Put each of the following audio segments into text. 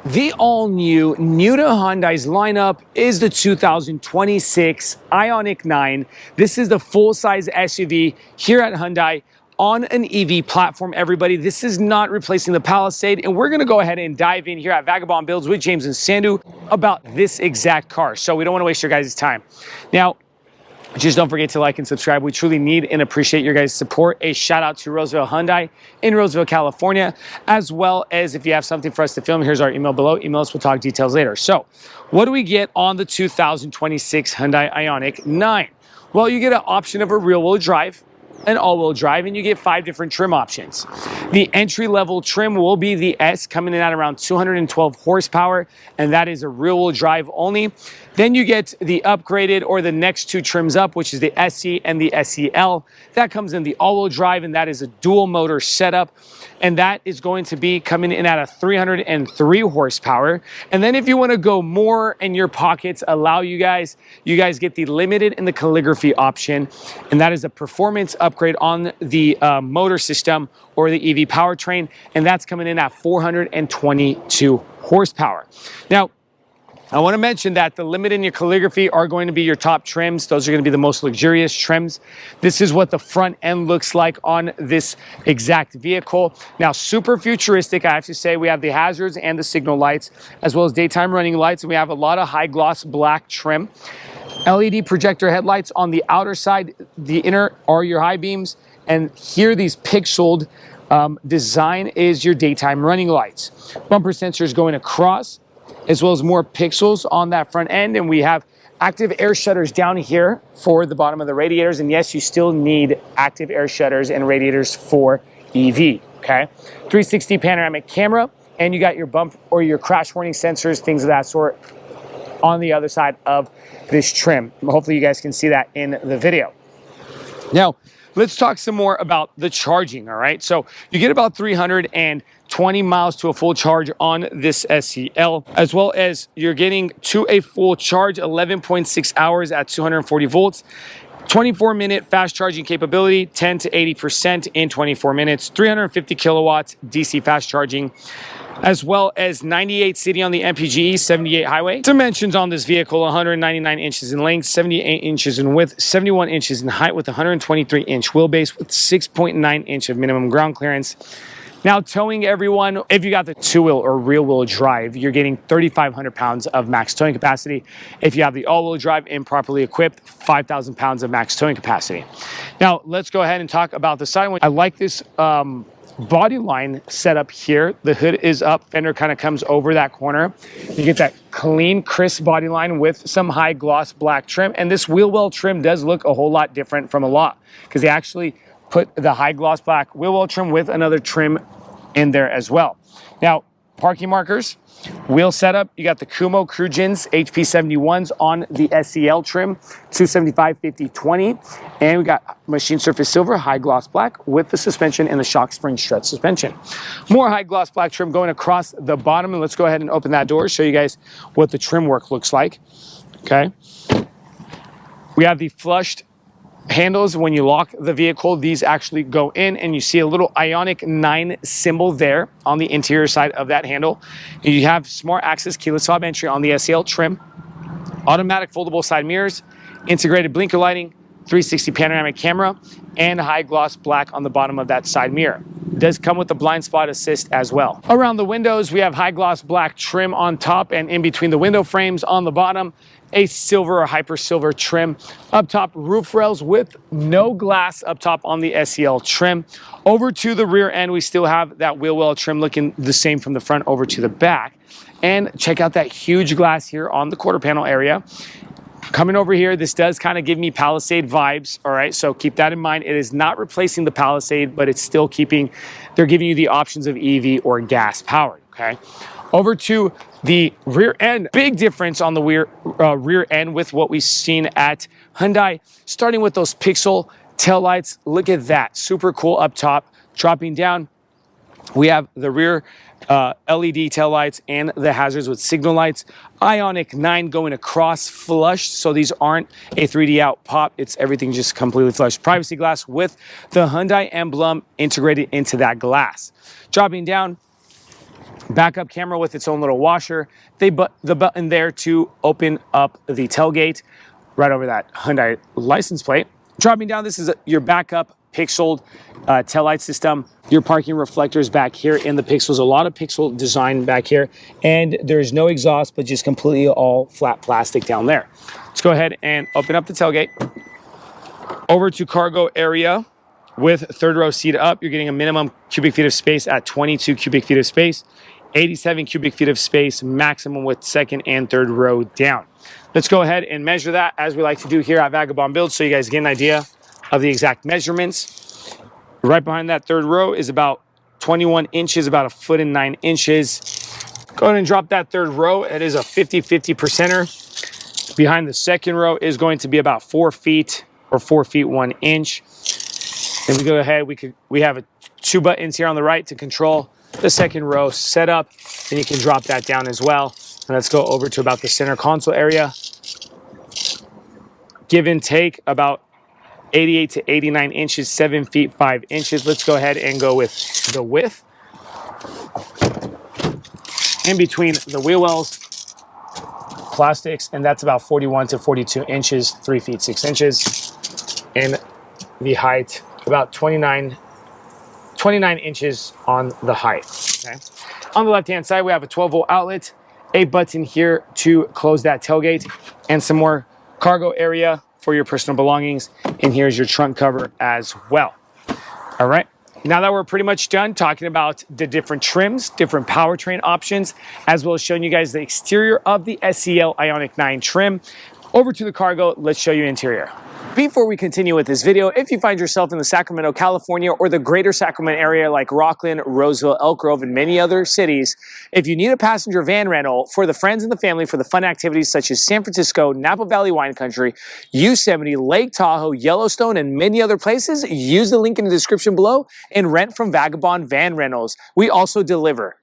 The all-new, new to Hyundai's lineup is the 2026 Ioniq 9. This is the full-size SUV here at Hyundai on an EV platform, everybody. This is not replacing the Palisade, and we're gonna go ahead and dive in here at Vagabond Builds with James and Sandu about this exact car. So we don't wanna waste your guys' time. Now, just don't forget to like and subscribe. We truly need and appreciate your guys' support. A shout out to Roseville Hyundai in Roseville, California, as well as if you have something for us to film, here's our email below. Email us, we'll talk details later. So what do we get on the 2026 Hyundai Ioniq 9? Well, you get an option of a rear-wheel drive, an all-wheel drive, and you get 5 different trim options. The entry-level trim will be the S, coming in at around 212 horsepower, and that is a rear-wheel drive only. Then you get the upgraded or the next 2 trims up, which is the SE and the SEL. That comes in the all-wheel drive, and that is a dual motor setup, and that is going to be coming in at a 303 horsepower. And then if you want to go more and your pockets allow you guys get the limited and the calligraphy option, and that is a performance upgrade on the motor system or the EV powertrain, and that's coming in at 422 horsepower. Now, I want to mention that the limited and your calligraphy are going to be your top trims. Those are going to be the most luxurious trims. This is what the front end looks like on this exact vehicle. Now, super futuristic, I have to say. We have the hazards and the signal lights, as well as daytime running lights. And we have a lot of high gloss black trim. LED projector headlights on the outer side. The inner are your high beams. And here, these pixeled design is your daytime running lights. Bumper sensors going across, as well as more pixels on that front end. And we have active air shutters down here for the bottom of the radiators. And yes, you still need active air shutters and radiators for EV, okay? 360 panoramic camera, and you got your bump or your crash warning sensors, things of that sort on the other side of this trim. Hopefully you guys can see that in the video. Now, let's talk some more about the charging, all right? So you get about 320 miles to a full charge on this SEL, as well as you're getting to a full charge, 11.6 hours at 240 volts, 24-minute fast charging capability, 10 to 80% in 24 minutes, 350 kilowatts DC fast charging, as well as 98 city on the MPGe, 78 highway. Dimensions on this vehicle: 199 inches in length, 78 inches in width, 71 inches in height, with 123-inch wheelbase with 6.9 inch of minimum ground clearance. Now, towing, everyone, if you got the 2-wheel or rear-wheel drive, you're getting 3,500 pounds of max towing capacity. If you have the all-wheel drive and properly equipped, 5,000 pounds of max towing capacity. Now, let's go ahead and talk about the side one. I like this body line setup here. The hood is up, fender kind of comes over that corner. You get that clean, crisp body line with some high gloss black trim. And this wheel well trim does look a whole lot different from a lot, because they actually put the high gloss black wheel well trim with another trim in there as well. Now, parking markers, wheel setup, you got the Kumo Crew Gens HP71s on the SEL trim, 275, 50, 20. And we got machine surface silver, high gloss black with the suspension and the shock spring strut suspension. More high gloss black trim going across the bottom. And let's go ahead and open that door, show you guys what the trim work looks like. Okay. We have the flushed handles. When you lock the vehicle, these actually go in, and you see a little Ioniq 9 symbol there on the interior side of that handle. And you have smart access keyless fob entry on the SEL trim, automatic foldable side mirrors, integrated blinker lighting, 360 panoramic camera, and high gloss black on the bottom of that side mirror. It does come with the blind spot assist as well. Around the windows, we have high gloss black trim on top, and in between the window frames on the bottom, a silver or hyper silver trim. Up top, roof rails with no glass up top on the SEL trim. Over to the rear end, we still have that wheel well trim looking the same from the front over to the back. And check out that huge glass here on the quarter panel area. Coming over here, this does kind of give me Palisade vibes, all right? So keep that in mind. It is not replacing the Palisade, but it's still they're giving you the options of EV or gas powered, okay? Over to the rear end, big difference on the rear end with what we've seen at Hyundai, starting with those pixel tail lights. Look at that, super cool up top. Dropping down, we have the rear LED tail lights and the hazards with signal lights. Ioniq 9 going across flushed, so these aren't a 3D out pop. It's everything just completely flushed. Privacy glass with the Hyundai emblem integrated into that glass. Dropping down, Backup camera with its own little washer. The button there to open up the tailgate right over that Hyundai license plate. Dropping down, this is your backup pixeled taillight system. Your parking reflectors back here in the pixels. A lot of pixel design back here. And there's no exhaust, but just completely all flat plastic down there. Let's go ahead and open up the tailgate. Over to cargo area. With third row seat up, you're getting a minimum cubic feet of space at 22 cubic feet of space, 87 cubic feet of space maximum with second and third row down. Let's go ahead and measure that as we like to do here at Vagabond Build so you guys get an idea of the exact measurements. Right behind that third row is about 21 inches, about 1'9" Go ahead and drop that third row. It is a 50-50 percenter. Behind the second row is going to be about 4 feet or 4 feet 1 inch. Then we go ahead, we have 2 buttons here on the right to control the second row setup. Then you can drop that down as well. And let's go over to about the center console area. Give and take about 88 to 89 inches, 7 feet 5 inches. Let's go ahead and go with the width. In between the wheel wells, plastics, and that's about 41 to 42 inches, 3 feet 6 inches. And the height, about 29 inches on the height. Okay. On the left-hand side, we have a 12-volt outlet, a button here to close that tailgate, and some more cargo area for your personal belongings. And here's your trunk cover as well. All right. Now that we're pretty much done talking about the different trims, different powertrain options, as well as showing you guys the exterior of the SEL Ioniq 9 trim, over to the cargo, let's show you interior. Before we continue with this video, if you find yourself in the Sacramento, California, or the greater Sacramento area like Rockland, Roseville, Elk Grove, and many other cities, if you need a passenger van rental for the friends and the family for the fun activities such as San Francisco, Napa Valley Wine Country, Yosemite, Lake Tahoe, Yellowstone, and many other places, use the link in the description below and rent from Vagabond Van Rentals. We also deliver.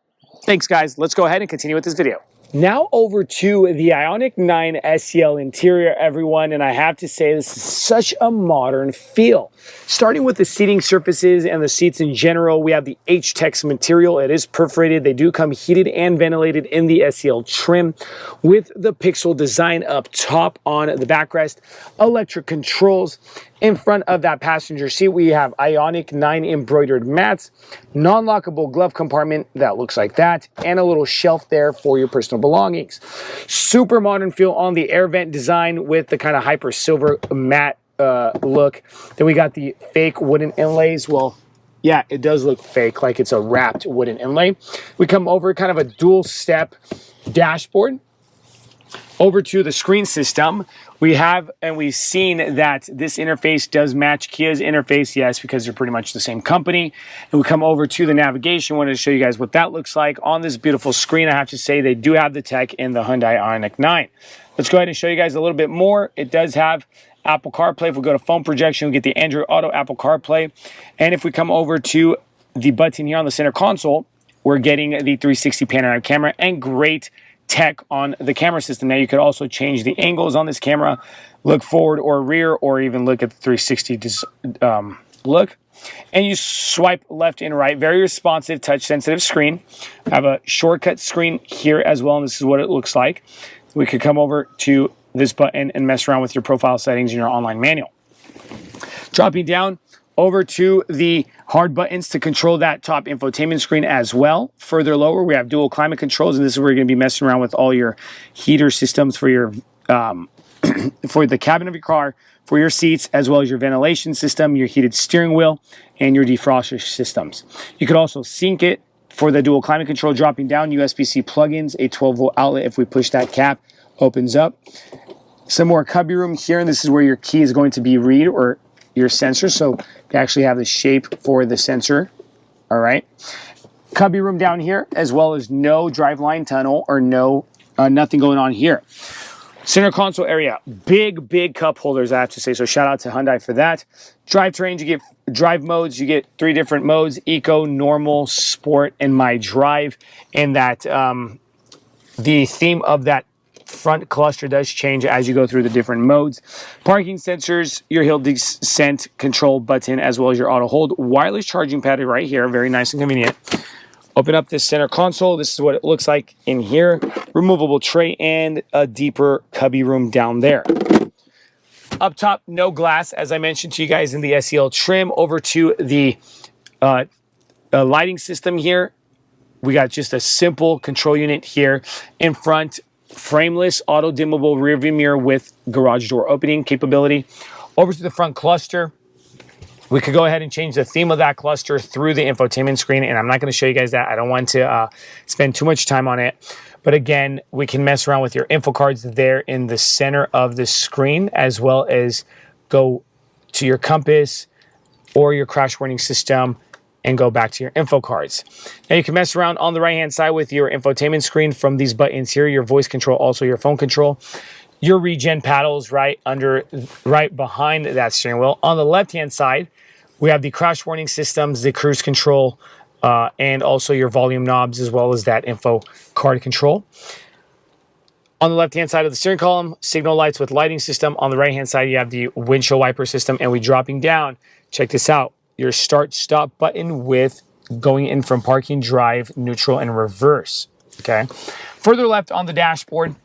Thanks, guys. Let's go ahead and continue with this video. Now over to the Ioniq 9 SEL interior, everyone, and I have to say this is such a modern feel. Starting with the seating surfaces and the seats in general, we have the H-Tex material. It is perforated. They do come heated and ventilated in the SEL trim with the pixel design up top on the backrest, electric controls. In front of that passenger seat, we have Ioniq 9 embroidered mats, non-lockable glove compartment that looks like that, and a little shelf there for your personal belongings. Super modern feel on the air vent design with the kind of hyper silver matte look. Then we got the fake wooden inlays. Well, yeah, it does look fake, like it's a wrapped wooden inlay. We come over kind of a dual step dashboard. Over to the screen system, we've seen that this interface does match Kia's interface, yes, because they're pretty much the same company. And we come over to the navigation. I wanted to show you guys what that looks like on this beautiful screen. I have to say they do have the tech in the Hyundai Ioniq 9. Let's go ahead and show you guys a little bit more. It does have Apple CarPlay. If we go to phone projection, we get the Android Auto, Apple CarPlay. And if we come over to the button here on the center console, we're getting the 360 panoramic camera and great tech on the camera system. Now you could also change the angles on this camera, look forward or rear, or even look at the 360 look. And you swipe left and right. Very responsive, touch-sensitive screen. I have a shortcut screen here as well, and this is what it looks like. We could come over to this button and mess around with your profile settings in your online manual. Dropping down over to the hard buttons to control that top infotainment screen as well. Further lower, we have dual climate controls, and this is where you're going to be messing around with all your heater systems for your for the cabin of your car, for your seats, as well as your ventilation system, your heated steering wheel, and your defroster systems. You could also sync it for the dual climate control. Dropping down, USB-C plugins, a 12-volt outlet. If we push that cap, opens up. Some more cubby room here, and this is where your key is going to be read, or your sensor. So you actually have the shape for the sensor. All right. Cubby room down here, as well as no driveline tunnel or nothing going on here. Center console area, big cup holders, I have to say. So shout out to Hyundai for that. Drivetrains, you get drive modes. You get 3 different modes: Eco, Normal, Sport, and My Drive. And that the theme of that front cluster does change as you go through the different modes. Parking sensors, your hill descent control button, as well as your auto hold. Wireless charging pad right here, very nice and convenient. Open up this center console. This is what it looks like in here. Removable tray and a deeper cubby room down there. Up top, no glass, as I mentioned to you guys in the SEL trim. Over to the lighting system here. We got just a simple control unit here in front. Frameless, auto-dimmable rearview mirror with garage door opening capability. Over to the front cluster. We could go ahead and change the theme of that cluster through the infotainment screen, and I'm not going to show you guys that. I don't want to spend too much time on it. But again, we can mess around with your info cards there in the center of the screen, as well as go to your compass or your crash warning system and go back to your info cards. Now you can mess around on the right-hand side with your infotainment screen from these buttons here, your voice control, also your phone control. Your regen paddles right behind that steering wheel. On the left-hand side, we have the crash warning systems, the cruise control, and also your volume knobs, as well as that info card control. On the left-hand side of the steering column, signal lights with lighting system. On the right-hand side, you have the windshield wiper system, and we dropping down. Check this out. Your start-stop button with going in from parking, drive, neutral, and reverse. Okay. Further left on the dashboard,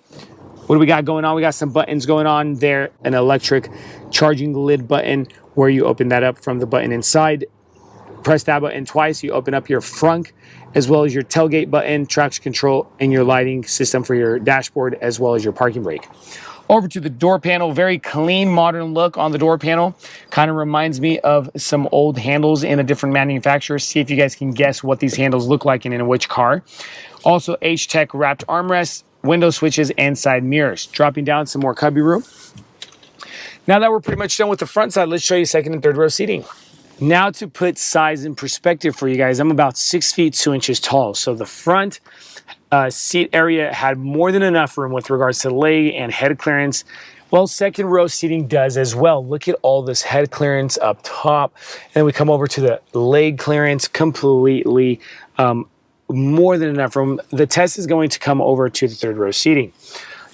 what do we got going on? We got some buttons going on there. An electric charging lid button where you open that up from the button inside. Press that button twice. You open up your front, as well as your tailgate button, traction control, and your lighting system for your dashboard, as well as your parking brake. Over to the door panel, very clean, modern look on the door panel. Kind of reminds me of some old handles in a different manufacturer. See if you guys can guess what these handles look like and in which car. Also, H-Tech wrapped armrests, window switches, and side mirrors. Dropping down, some more cubby room. Now that we're pretty much done with the front side, let's show you second and third row seating. Now to put size in perspective for you guys, I'm about 6 feet 2 inches tall. So the front seat area had more than enough room with regards to leg and head clearance. Well, second row seating does as well. Look at all this head clearance up top. And we come over to the leg clearance, completely more than enough room. The test is going to come over to the third row seating.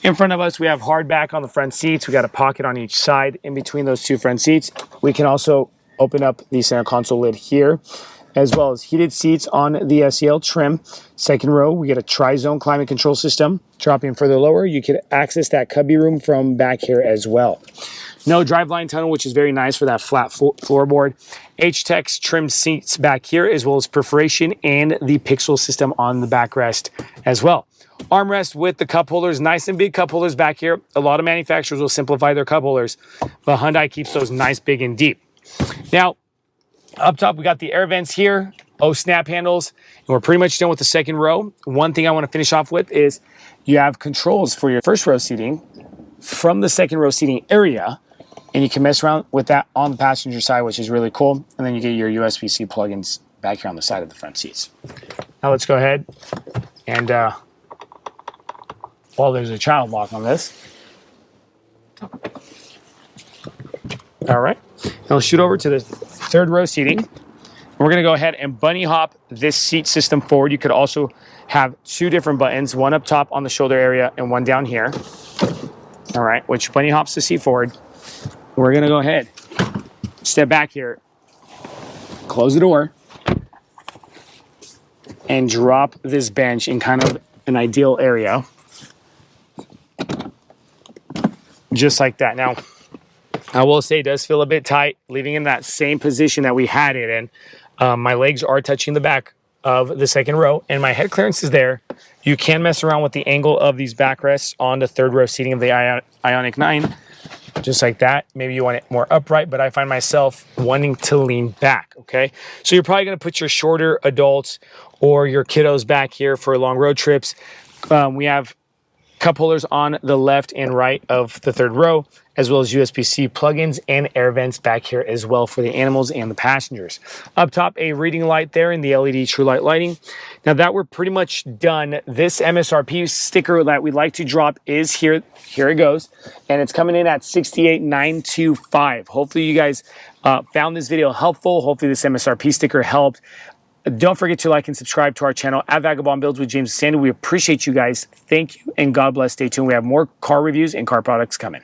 In front of us, we have hard back on the front seats. We got a pocket on each side. In between those two front seats, we can also open up the center console lid here, as well as heated seats on the SEL trim. Second row, we get a tri-zone climate control system. Dropping further lower, you can access that cubby room from back here as well. No driveline tunnel, which is very nice for that flat floorboard. H-Tech's trim seats back here, as well as perforation and the pixel system on the backrest as well. Armrest with the cup holders, nice and big cup holders back here. A lot of manufacturers will simplify their cup holders, but Hyundai keeps those nice, big, and deep. Now, up top, we got the air vents here, snap handles, and we're pretty much done with the second row. One thing I want to finish off with is you have controls for your first row seating from the second row seating area, and you can mess around with that on the passenger side, which is really cool. And then you get your USB-C plugins back here on the side of the front seats. Now let's go ahead and, well, there's a child lock on this. All right. Now let's shoot over to the third row seating. We're going to go ahead and bunny hop this seat system forward. You could also have two different buttons, one up top on the shoulder area and one down here. All right, which bunny hops the seat forward. We're going to go ahead, step back here, close the door, and drop this bench in kind of an ideal area. Just like that. Now, I will say it does feel a bit tight, leaving in that same position that we had it in. My legs are touching the back of the second row, and my head clearance is there. You can mess around with the angle of these backrests on the third row seating of the Ioniq 9, just like that. Maybe you want it more upright, but I find myself wanting to lean back, okay? So you're probably going to put your shorter adults or your kiddos back here for long road trips. We have cup holders on the left and right of the third row, as well as USB-C plugins and air vents back here as well for the animals and the passengers. Up top, a reading light there in the LED True Light lighting. Now that we're pretty much done, this MSRP sticker that we'd like to drop is here. Here it goes. And it's coming in at $68,925. Hopefully you guys found this video helpful. Hopefully this MSRP sticker helped. Don't forget to like and subscribe to our channel at Vagabond Builds with James and Sandy. We appreciate you guys. Thank you and God bless. Stay tuned. We have more car reviews and car products coming.